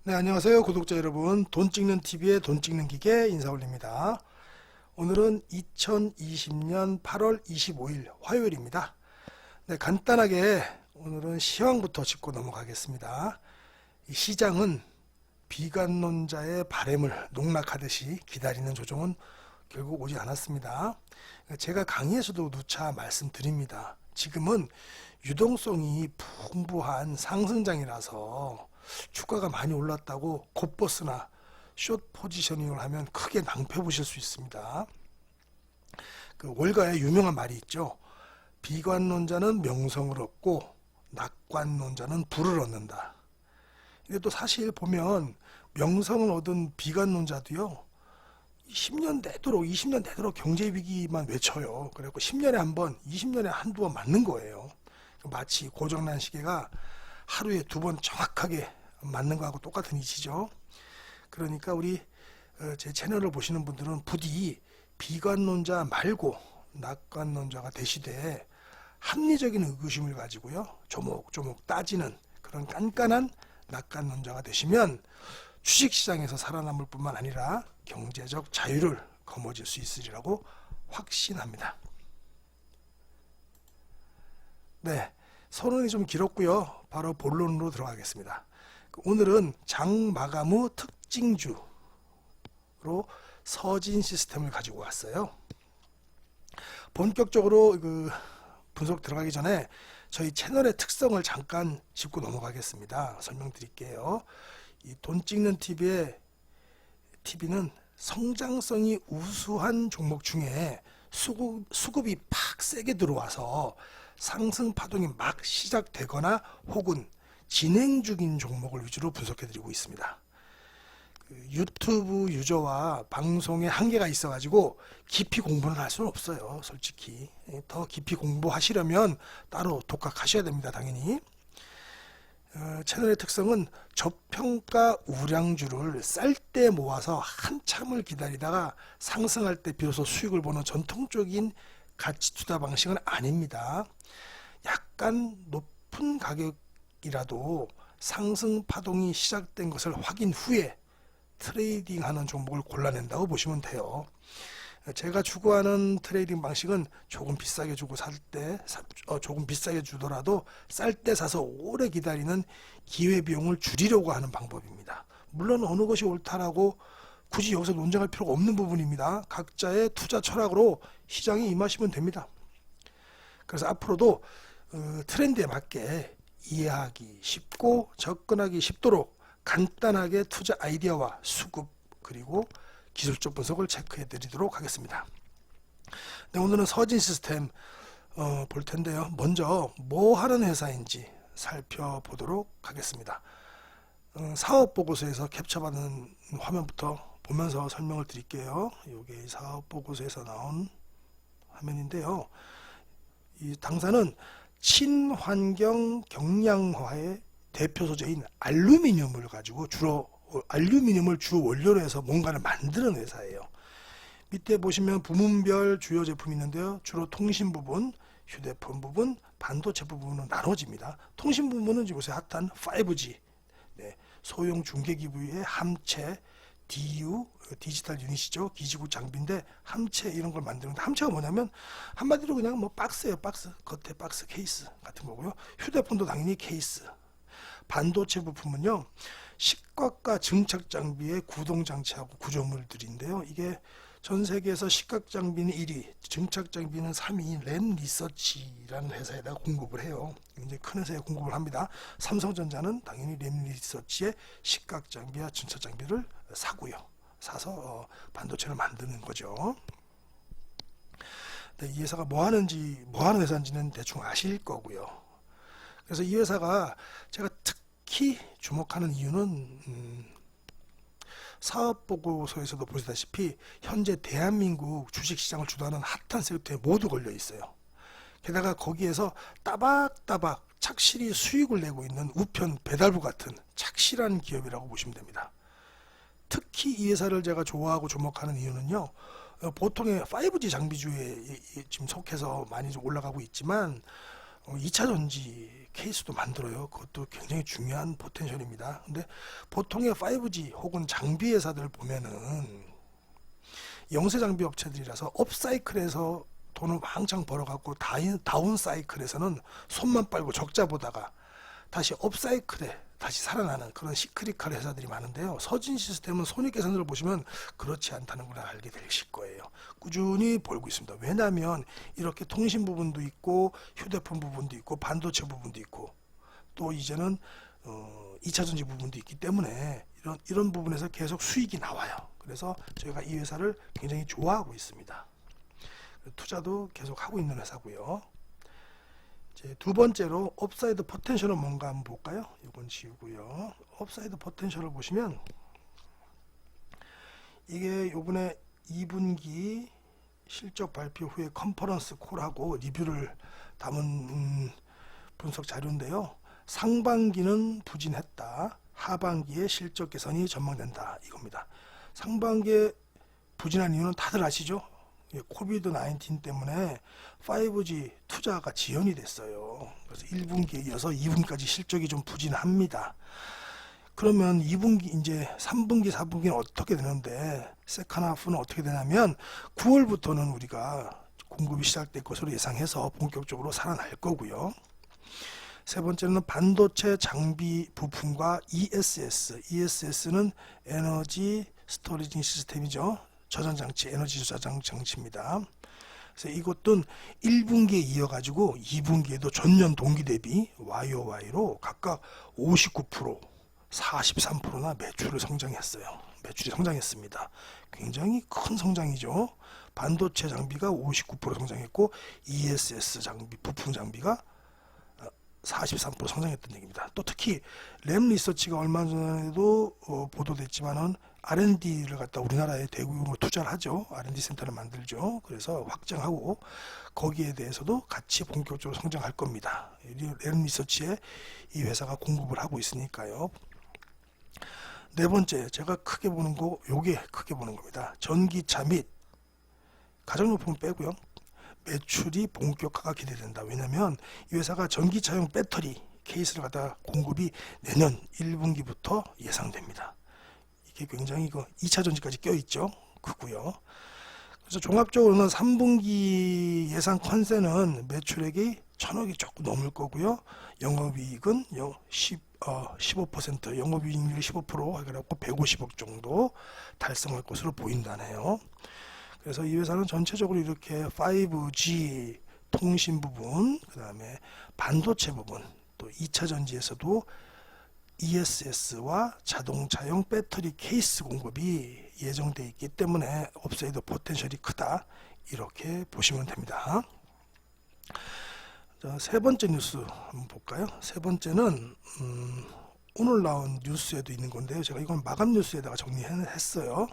네, 안녕하세요 구독자 여러분. 돈 찍는 TV의 돈 찍는 기계 인사 올립니다. 오늘은 2020년 8월 25일 화요일입니다. 네, 간단하게 오늘은 시황부터 짚고 넘어가겠습니다. 이 시장은 비관론자의 바램을 농락하듯이 기다리는 조정은 결국 오지 않았습니다. 제가 강의에서도 누차 말씀드립니다. 지금은 유동성이 풍부한 상승장이라서 주가가 많이 올랐다고 곱버스나 숏 포지셔닝을 하면 크게 낭패 보실 수 있습니다. 그 월가에 유명한 말이 있죠. 비관론자는 명성을 얻고 낙관론자는 부를 얻는다. 근데 또 사실 보면 명성을 얻은 비관론자도요, 10년 내도록 20년 내도록 경제 위기만 외쳐요. 그래갖고 10년에 한 번, 20년에 한두 번 맞는 거예요. 마치 고정난 시계가 하루에 두 번 정확하게 맞는 거하고 똑같은 이치죠. 그러니까 우리 제 채널을 보시는 분들은 부디 비관론자 말고 낙관론자가 되시되 합리적인 의구심을 가지고요, 조목조목 따지는 그런 깐깐한 낙관론자가 되시면 주식시장에서 살아남을 뿐만 아니라 경제적 자유를 거머쥘 수 있으리라고 확신합니다. 네, 서론이 좀 길었고요. 바로 본론으로 들어가겠습니다. 오늘은 장 마감 후 특징주로 서진 시스템을 가지고 왔어요. 본격적으로 분석 들어가기 전에 저희 채널의 특성을 잠깐 짚고 넘어가겠습니다. 설명드릴게요. 이 돈 찍는 TV는 성장성이 우수한 종목 중에 수급이 팍 세게 들어와서 상승 파동이 막 시작되거나 혹은 진행 중인 종목을 위주로 분석해드리고 있습니다. 유튜브 유저와 방송에 한계가 있어가지고 깊이 공부는 할 수는 없어요. 솔직히 더 깊이 공부하시려면 따로 독학하셔야 됩니다. 당연히. 채널의 특성은 저평가 우량주를 쌀 때 모아서 한참을 기다리다가 상승할 때 비로소 수익을 보는 전통적인 가치 투자 방식은 아닙니다. 약간 높은 가격이라도 상승 파동이 시작된 것을 확인 후에 트레이딩하는 종목을 골라낸다고 보시면 돼요. 제가 추구하는 트레이딩 방식은 조금 비싸게 주고 조금 비싸게 주더라도 쌀 때 사서 오래 기다리는 기회비용을 줄이려고 하는 방법입니다. 물론 어느 것이 옳다라고 굳이 여기서 논쟁할 필요가 없는 부분입니다. 각자의 투자 철학으로 시장에 임하시면 됩니다. 그래서 앞으로도 트렌드에 맞게 이해하기 쉽고 접근하기 쉽도록 간단하게 투자 아이디어와 수급 그리고 기술적 분석을 체크해 드리도록 하겠습니다. 네, 오늘은 서진 시스템 볼 텐데요. 먼저 뭐 하는 회사인지 살펴보도록 하겠습니다. 사업 보고서에서 캡처받은 화면부터 보면서 설명을 드릴게요. 이게 사업 보고서에서 나온 화면인데요. 이 당사는 친환경 경량화의 대표 소재인 알루미늄을 가지고 알루미늄을 주 원료로 해서 뭔가를 만드는 회사예요. 밑에 보시면 부문별 주요 제품이 있는데요. 주로 통신 부분, 휴대폰 부분, 반도체 부분으로 나눠집니다. 통신 부분은 요새 핫한 5G, 소형 중계기 부위의 함체, DU, 디지털 유닛이죠. 기지국 장비인데 함체 이런 걸 만드는데, 함체가 뭐냐면 한마디로 그냥 뭐 박스예요. 박스, 겉에 박스 케이스 같은 거고요. 휴대폰도 당연히 케이스. 반도체 부품은요, 식각과 증착 장비의 구동 장치하고 구조물들인데요. 이게 전 세계에서 식각 장비는 1위, 증착 장비는 3위인 램 리서치라는 회사에다가 공급을 해요. 굉장히 큰 회사에 공급을 합니다. 삼성전자는 당연히 램 리서치의 식각 장비와 증착 장비를 사서 반도체를 만드는 거죠. 네, 이 회사가 뭐 하는 회사인지는 대충 아실 거고요. 그래서 이 회사가 제가 특히 주목하는 이유는 사업 보고서에서도 보시다시피 현재 대한민국 주식시장을 주도하는 핫한 섹터에 모두 걸려 있어요. 게다가 거기에서 따박따박 착실히 수익을 내고 있는 우편 배달부 같은 착실한 기업이라고 보시면 됩니다. 특히 이 회사를 제가 좋아하고 주목하는 이유는요, 보통의 5G 장비주에 지금 속해서 많이 좀 올라가고 있지만 2차 전지 케이스도 만들어요. 그것도 굉장히 중요한 포텐셜입니다. 근데 보통의 5G 혹은 장비 회사들 보면은 영세 장비 업체들이라서 업사이클에서 돈을 왕창 벌어갖고 다운 사이클에서는 손만 빨고 적자 보다가 다시 업사이클에 다시 살아나는 그런 시크릿칼 회사들이 많은데요. 서진 시스템은 손익계산서를 보시면 그렇지 않다는 걸 알게 되실 거예요. 꾸준히 벌고 있습니다. 왜냐하면 이렇게 통신 부분도 있고 휴대폰 부분도 있고 반도체 부분도 있고 또 이제는 2차전지 부분도 있기 때문에 이런 부분에서 계속 수익이 나와요. 그래서 저희가 이 회사를 굉장히 좋아하고 있습니다. 투자도 계속 하고 있는 회사고요. 이제 두 번째로 업사이드 포텐셜은 뭔가 한번 볼까요? 이건 지우고요. 업사이드 포텐셜을 보시면 이게 요번에 2분기 실적 발표 후에 컨퍼런스 콜하고 리뷰를 담은 분석 자료인데요. 상반기는 부진했다. 하반기에 실적 개선이 전망된다. 이겁니다. 상반기에 부진한 이유는 다들 아시죠? 코비드 19 때문에 5G 투자가 지연이 됐어요. 그래서 1분기에 이어서 2분기까지 실적이 좀 부진합니다. 그러면 2분기 이제 3분기 4분기는 어떻게 되는데 세컨하프는 어떻게 되냐면 9월부터는 우리가 공급이 시작될 것으로 예상해서 본격적으로 살아날 거고요. 세 번째는 반도체 장비 부품과 ESS는 에너지 스토리징 시스템이죠. 저장장치, 에너지 저장장치입니다. 그래서 이것도 1분기에 이어가지고 2분기에도 전년 동기 대비 YOY로 각각 59%, 43%나 매출이 성장했습니다. 굉장히 큰 성장이죠. 반도체 장비가 59% 성장했고 ESS 장비, 부품 장비가 43% 성장했던 얘기입니다. 또 특히 램 리서치가 얼마 전에도 보도됐지만은 R&D를 갖다 우리나라에 대규모로 투자를 하죠. R&D 센터를 만들죠. 그래서 확장하고 거기에 대해서도 같이 본격적으로 성장할 겁니다. 램 리서치에 이 회사가 공급을 하고 있으니까요. 네 번째, 제가 크게 보는 거, 요게 크게 보는 겁니다. 전기차 및 가정용품 빼고요. 매출이 본격화가 기대된다. 왜냐하면 이 회사가 전기차용 배터리 케이스를 갖다 공급이 내년 1분기부터 예상됩니다. 이게 굉장히 2차 전지까지 껴있죠. 크고요. 그래서 종합적으로는 3분기 예상 컨센은 매출액이 1,000억이 조금 넘을 거고요. 영업이익은 15%, 영업이익률이 15% 해갖고 150억 정도 달성할 것으로 보인다네요. 그래서 이 회사는 전체적으로 이렇게 5G 통신 부분, 그 다음에 반도체 부분, 또 2차 전지에서도 ESS와 자동차용 배터리 케이스 공급이 예정되어 있기 때문에 업사이드 포텐셜이 크다. 이렇게 보시면 됩니다. 자, 세 번째 뉴스 한번 볼까요? 세 번째는 오늘 나온 뉴스에도 있는 건데요. 제가 이건 마감 뉴스에다가 정리했어요.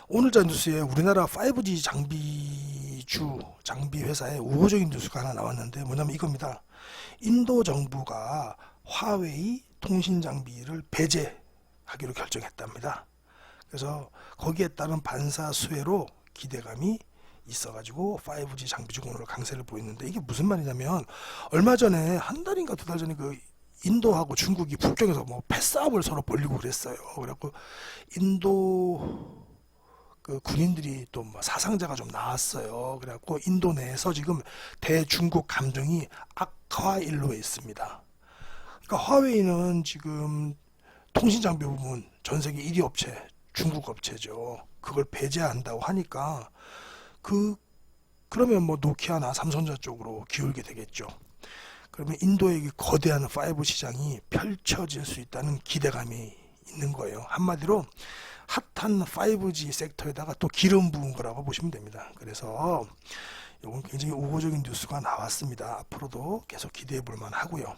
오늘자 뉴스에 우리나라 5G 장비 회사의 우호적인 뉴스가 하나 나왔는데 뭐냐면 이겁니다. 인도 정부가 화웨이 통신 장비를 배제하기로 결정했답니다. 그래서 거기에 따른 반사 수혜로 기대감이 있어가지고 5G 장비주 오늘 강세를 보이는데 이게 무슨 말이냐면 얼마 전에 한 달인가 두 달 전에 인도하고 중국이 북경에서 패싸움을 서로 벌리고 그랬어요. 그래갖고 인도 군인들이 또 사상자가 좀 나왔어요. 그래갖고 인도 내에서 지금 대중국 감정이 악화 일로에 있습니다. 그러니까 화웨이는 지금 통신 장비 부분 전 세계 1위 업체, 중국 업체죠. 그걸 배제한다고 하니까 그러면 노키아나 삼성전자 쪽으로 기울게 되겠죠. 그러면 인도의 거대한 5 시장이 펼쳐질 수 있다는 기대감이 있는 거예요. 한마디로 핫한 5G 섹터에다가 또 기름 부은 거라고 보시면 됩니다. 그래서 이건 굉장히 우호적인 뉴스가 나왔습니다. 앞으로도 계속 기대해 볼 만하고요.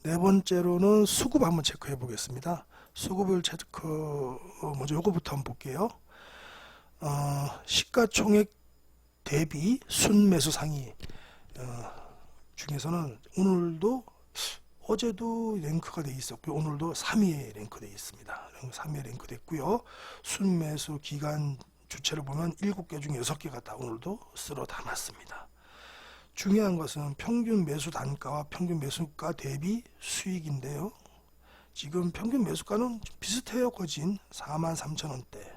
네 번째로는 수급 한번 체크해 보겠습니다. 수급을 먼저 요거부터 한번 볼게요. 시가총액 대비 순매수 상위 중에서는 오늘도 어제도 랭크가 되어 있었고요. 오늘도 3위에 랭크되어 있습니다. 3위에 랭크됐고요. 순매수 기간 주체를 보면 7개 중에 6개가 다 오늘도 쓸어 담았습니다. 중요한 것은 평균 매수 단가와 평균 매수가 대비 수익인데요. 지금 평균 매수가는 비슷해요. 거진 43,000원대.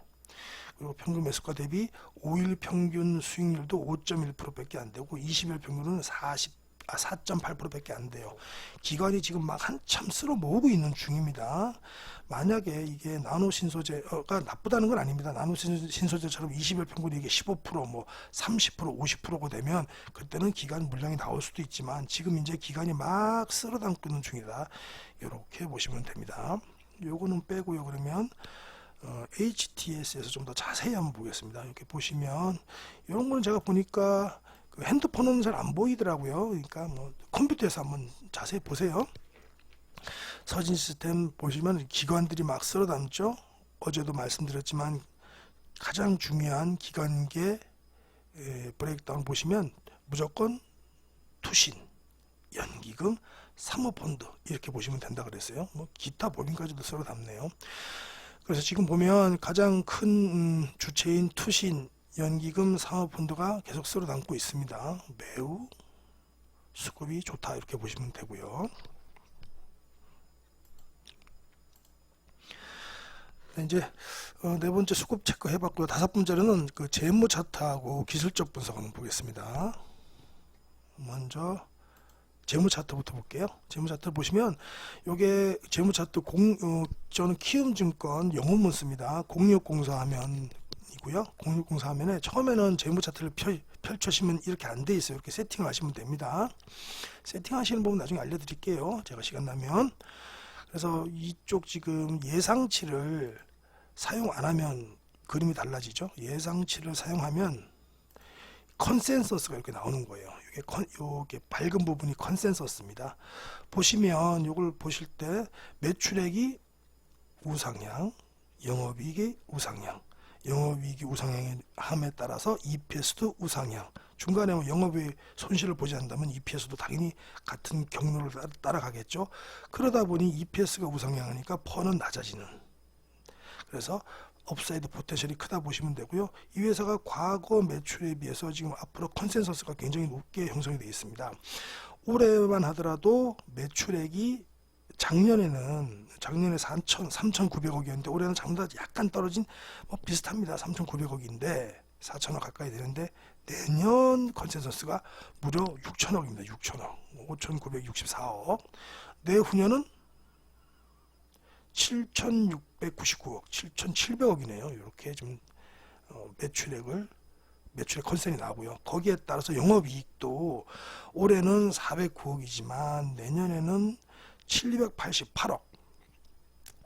그리고 평균 매수가 대비 5일 평균 수익률도 5.1%밖에 안 되고 20일 평균은 4.8%밖에 안 돼요. 기관이 지금 막 한참 쓸어 모으고 있는 중입니다. 만약에 이게 나노 신소재가 나쁘다는 건 아닙니다. 나노 신소재처럼 20일 평균이 이게 15%, 뭐 30%, 50%가 되면 그때는 기관 물량이 나올 수도 있지만 지금 이제 기관이 막 쓸어 담고 있는 중이다. 이렇게 보시면 됩니다. 요거는 빼고요. 그러면 HTS에서 좀 더 자세히 한번 보겠습니다. 이렇게 보시면 이런 거는 제가 보니까 핸드폰은 잘 안 보이더라고요. 그러니까 뭐 컴퓨터에서 한번 자세히 보세요. 서진 시스템 보시면 기관들이 막 쓸어 담죠. 어제도 말씀드렸지만 가장 중요한 기관계 브레이크다운 보시면 무조건 투신, 연기금, 사모펀드 이렇게 보시면 된다 그랬어요. 뭐 기타 법인까지도 쓸어 담네요. 그래서 지금 보면 가장 큰 주체인 투신, 연기금, 사모펀드가 계속 쓸어 담고 있습니다. 매우 수급이 좋다 이렇게 보시면 되고요. 이제 네 번째 수급 체크 해봤고요. 다섯 번째로는 그 재무 차트하고 기술적 분석 한번 보겠습니다. 먼저 재무 차트부터 볼게요. 재무 차트 보시면 요게 재무 차트 저는 키움증권 영업문 씁니다. 0604 화면이고요. 0604 화면에 처음에는 재무 차트를 펼쳐시면 이렇게 안 돼 있어요. 이렇게 세팅을 하시면 됩니다. 세팅하시는 부분 나중에 알려드릴게요. 제가 시간 나면. 그래서 이쪽 지금 예상치를 사용 안 하면 그림이 달라지죠. 예상치를 사용하면 컨센서스가 이렇게 나오는 거예요. 요게 밝은 부분이 컨센서스입니다. 보시면 요걸 보실 때 매출액이 우상향, 영업이익이 우상향, 영업이익이 우상향함에 따라서 EPS도 우상향. 중간에 영업의 손실을 보지 않는다면 EPS도 당연히 같은 경로를 따라가겠죠. 그러다 보니 EPS가 우상향하니까 펀은 낮아지는. 그래서 업사이드 포텐셜이 크다 보시면 되고요. 이 회사가 과거 매출에 비해서 지금 앞으로 컨센서스가 굉장히 높게 형성이 되어 있습니다. 올해만 하더라도 매출액이 작년에 3,900억이었는데 올해는 작년보다 약간 떨어진 뭐 비슷합니다. 3,900억인데 4,000억 가까이 되는데 내년 컨센서스가 무려 6,000억입니다. 6,000억, 5,964억. 내후년은 7,699억, 7,700억이네요. 이렇게 좀 매출액 컨센이 나오고요. 거기에 따라서 영업이익도 올해는 409억이지만 내년에는 788억,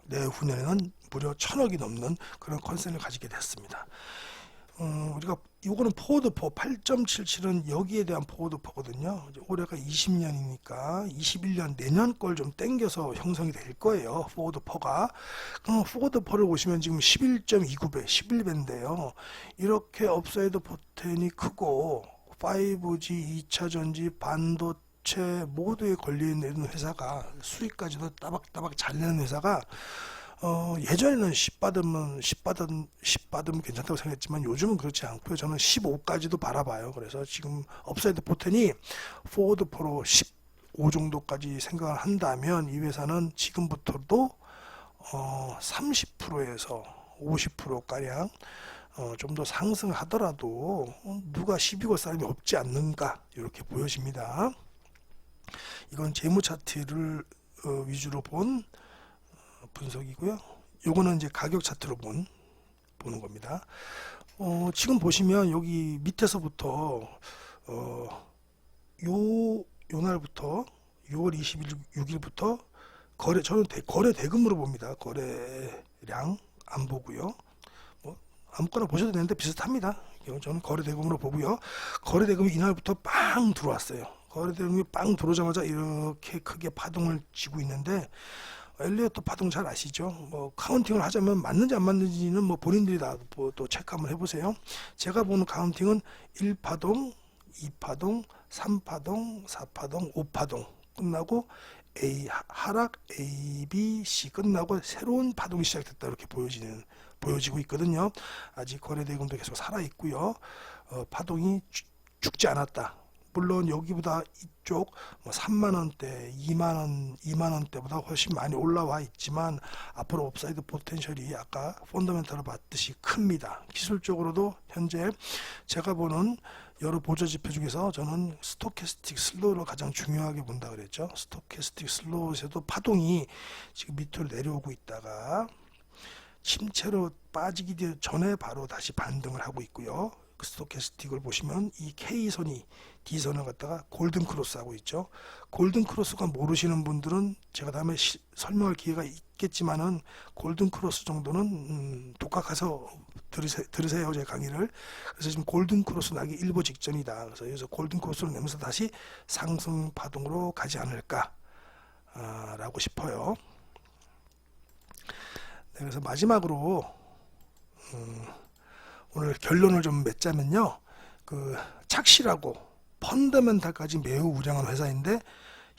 내후년에는 무려 1,000억이 넘는 그런 컨센을 가지게 됐습니다. 우리가 이거는 포워드포 8.77은 여기에 대한 포워드포거든요. 올해가 20년이니까 21년 내년 걸 좀 땡겨서 형성이 될 거예요. 포워드포가. 포워드포를 보시면 지금 11.29배, 11배인데요. 이렇게 업사이드 포텐이 크고 5G, 2차 전지, 반도체 모두에 걸려있는 회사가 수익까지도 따박따박 잘 내는 회사가 예전에는 10 받으면 괜찮다고 생각했지만 요즘은 그렇지 않고요. 저는 15까지도 바라봐요. 그래서 지금 업사이드 포텐이 포워드 프로 15 정도까지 생각을 한다면 이 회사는 지금부터도 30%에서 50%가량 좀 더 상승하더라도 누가 시비 걸 사람이 없지 않는가 이렇게 보여집니다. 이건 재무 차트를 위주로 본 분석이고요. 요거는 이제 가격 차트로 보는 겁니다. 지금 보시면 여기 밑에서부터 요 날부터 6월 26일부터 저는 거래 대금으로 봅니다. 거래량 안 보고요. 뭐 아무거나 보셔도 되는데 비슷합니다. 저는 거래 대금으로 보고요. 거래 대금이 이날부터 빵 들어왔어요. 거래 대금이 빵 들어오자마자 이렇게 크게 파동을 쥐고 있는데 엘리어트 파동 잘 아시죠? 뭐 카운팅을 하자면 맞는지 안 맞는지는 뭐 본인들이 다 또 체크 한번 해보세요. 제가 보는 카운팅은 1파동, 2파동, 3파동, 4파동, 5파동 끝나고 하락 A, B, C 끝나고 새로운 파동이 시작됐다 이렇게 보여지고 있거든요. 아직 거래 대금도 계속 살아 있고요. 파동이 죽지 않았다. 물론 여기보다 이쪽 뭐 3만원대, 2만원대보다 훨씬 많이 올라와 있지만 앞으로 업사이드 포텐셜이 아까 펀더멘탈을 봤듯이 큽니다. 기술적으로도 현재 제가 보는 여러 보조 지표 중에서 저는 스토캐스틱 슬로우를 가장 중요하게 본다 그랬죠. 스토캐스틱 슬로우에서도 파동이 지금 밑으로 내려오고 있다가 침체로 빠지기 전에 바로 다시 반등을 하고 있고요. 스토캐스틱을 보시면 이 K선이 D선을 갖다가 골든 크로스 하고 있죠. 골든 크로스가 모르시는 분들은 제가 다음에 설명할 기회가 있겠지만은 골든 크로스 정도는 독학해서 들으세요 제 강의를. 그래서 지금 골든 크로스 나기 일보 직전이다. 그래서 여기서 골든 크로스를 내면서 다시 상승 파동으로 가지 않을까 라고 싶어요. 네, 그래서 마지막으로 오늘 결론을 좀 맺자면요. 그 착실하고 펀더멘탈까지 매우 우량한 회사인데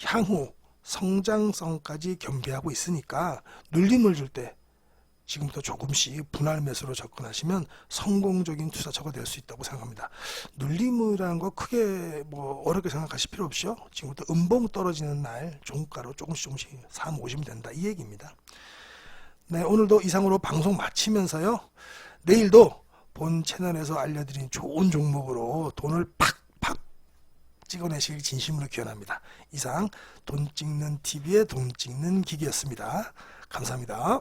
향후 성장성까지 겸비하고 있으니까 눌림을 줄 때 지금부터 조금씩 분할 매수로 접근하시면 성공적인 투자처가 될 수 있다고 생각합니다. 눌림이라는 거 크게 뭐 어렵게 생각하실 필요 없이요. 지금부터 음봉 떨어지는 날 종가로 조금씩 사 놓으시면 된다 이 얘기입니다. 네, 오늘도 이상으로 방송 마치면서요. 내일도 본 채널에서 알려드린 좋은 종목으로 돈을 팍팍 찍어내실 진심으로 기원합니다. 이상 돈 찍는 TV의 돈 찍는 기계였습니다. 감사합니다.